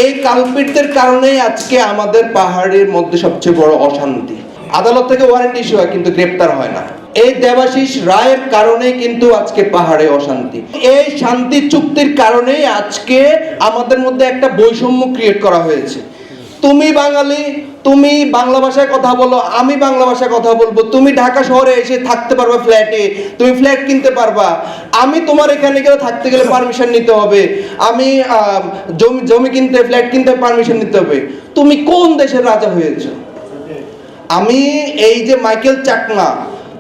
এই কালপিটদের কারণেই আজকে আমাদের পাহাড়ের মধ্যে সবচেয়ে বড় অশান্তি। আদালত থেকে ওয়ারেন্ট ইস্যু হয় কিন্তু গ্রেপ্তার হয় না। এই দেবাশিস রায়ের কারণেই কিন্তু আজকে পাহাড়ে অশান্তি। এই শান্তি চুক্তির কারণেই আজকে আমাদের মধ্যে একটা বৈষম্য ক্রিয়েট করা হয়েছে। তুমি বাঙালি, তুমি বাংলা ভাষায় কথা বলো, আমি বাংলা ভাষায় কথা বলবো। তুমি ঢাকা শহরে এসে থাকতে পারবা ফ্ল্যাটে, তুমি ফ্ল্যাট কিনতে পারবা। আমি তোমার এখানে গেলে থাকতে গেলে পারমিশন নিতে হবে। আমি জমি কিনতে, ফ্ল্যাট কিনতে পারমিশন নিতে হবে। তুমি কোন দেশের রাজা হয়েছো? আমি এই যে মাইকেল চাকমা,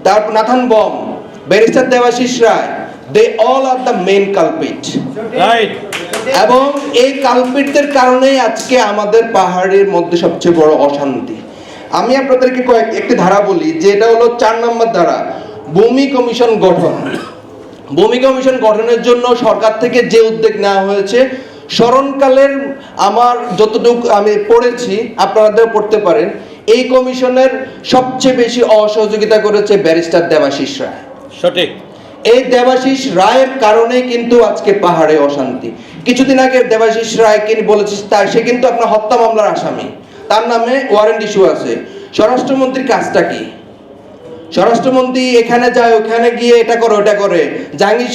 তারপর Nathan Bawm, barrister Debashish Roy, they all are the main culprit, right? এবং এই কালপিটদের কারণেই আজকে আমাদের পাহাড়ের মধ্যে সবচেয়ে বড় অশান্তি। আমি আপনাদেরকে একটি ধারা বলি, যে এটা হলো 4 নম্বর ধারা, ভূমি কমিশন গঠন। ভূমি কমিশন গঠনের জন্য সরকার থেকে যে উদ্যোগ নেওয়া হয়েছে, স্মরণকালের আমার যতটুকু আমি পড়েছি, আপনারা পড়তে পারেন, এই কমিশনের সবচেয়ে বেশি অসহযোগিতা করেছে ব্যারিস্টার দেবাশিস রায়। সঠিক। এই দেবাশিস রায়ের কারণেই কিন্তু আজকে পাহাড়ে অশান্তি। কিছুদিন আগে দেবাশিস রায়কে বলেছে সে কিন্তু আপনার হত্যা মামলার আসামি, তার নামে ওয়ারেন্ট ইস্যু আছে। স্বরাষ্ট্রমন্ত্রীর কাজটা কি? স্বরাষ্ট্রমন্ত্রী এখানে যায়, ওখানে গিয়ে এটা করে ওটা করে। জাহাঙ্গীর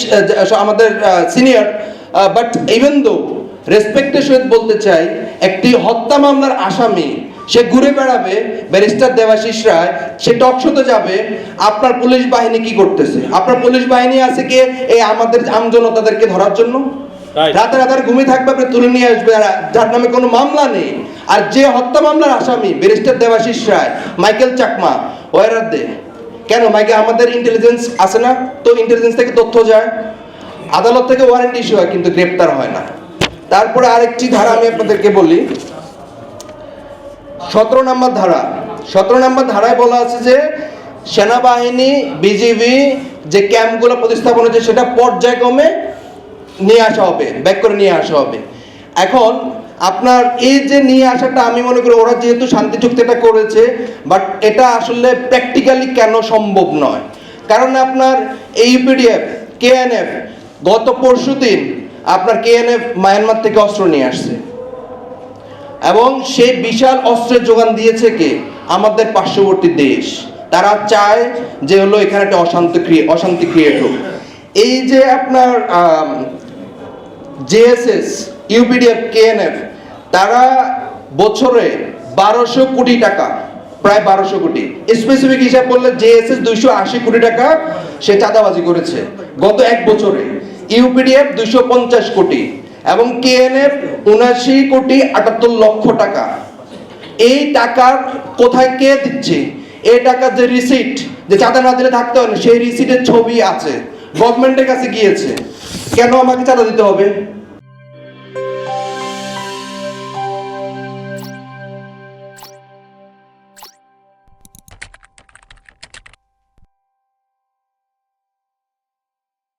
আমাদের সিনিয়র, বাট ইভেন দো রেসপেক্টের সহিত বলতে চাই, একটি হত্যা মামলার আসামি সে ঘুরে বেড়াবে, ব্যারিস্টার দেবাশিস রায় সে টকশোতে যাবে। আপনার পুলিশ বাহিনী কি করতেছে? আপনার পুলিশ বাহিনী আছে কি এই আমাদের আমজনতাদেরকে ধরার জন্য? রাতে রাতে ঘুমিয়ে থাকবে, আপনি তুলে নিয়ে আসবে, যার নামে কোনো মামলা নেই। আর যে হত্যা মামলার আসামি ব্যারিস্টার দেবাশিস রায়, মাইকেল চাকমা, ওয়ার আর দে? কেন আমাদের ইন্টেলিজেন্স আছে না? তো ইন্টেলিজেন্স থেকে তথ্য যায়, আদালত থেকে ওয়ারেন্ট ইস্যু হয় কিন্তু গ্রেপ্তার হয় না। তারপরে আরেকটি ধারা আমি আপনাদেরকে বলি, 17 নম্বর ধারা। 17 নম্বর ধারায় বলা আছে যে সেনাবাহিনী, বিজিবি যে ক্যাম্পগুলো প্রতিস্থাপন হচ্ছে সেটা পর্যায়ক্রমে নিয়ে আসা হবে, ব্যাক করে নিয়ে আসা হবে। এখন আপনার এই যে নিয়ে আসাটা, আমি মনে করি ওরা যেহেতু শান্তি চুক্তিটা করেছে, বাট এটা আসলে প্র্যাকটিক্যালি কেন সম্ভব নয়। কারণ আপনার ইউপিডিএফ, কেএনএফ গত পরশুদিন আপনার কেএনএফ মায়ানমার থেকে অস্ত্র নিয়ে আসছে, এবং সেই বিশাল অস্ত্রের যোগান দিয়েছে কে? আমাদের পার্শ্ববর্তী দেশ। তারা চায় যে হলো এখানে একটা অশান্তি ক্রিয়েট হোক। এই যে আপনার জেএসএস, ইউপিডিএফ, কেএনএফ, তারা বছরে 1200 কোটি টাকা, প্রায় 1200 কোটি, স্পেসিফিক হিসাব বললে জেএসএস 280 কোটি টাকা সে চাঁদাবাজি করেছে গত এক বছরে। ইউপিডিএফ 250 কোটি এবং কেএনএফ 79 কোটি 78 লক্ষ টাকা। এই টাকার কোথায় কে দিচ্ছে? এই টাকার যে রিসিট, যে চাঁদা না দিলে থাকতে হয় না, সেই রিসিটের ছবি আছে, গভর্নমেন্টের কাছে গিয়েছে। কেন আমাকে চাঁদা দিতে হবে?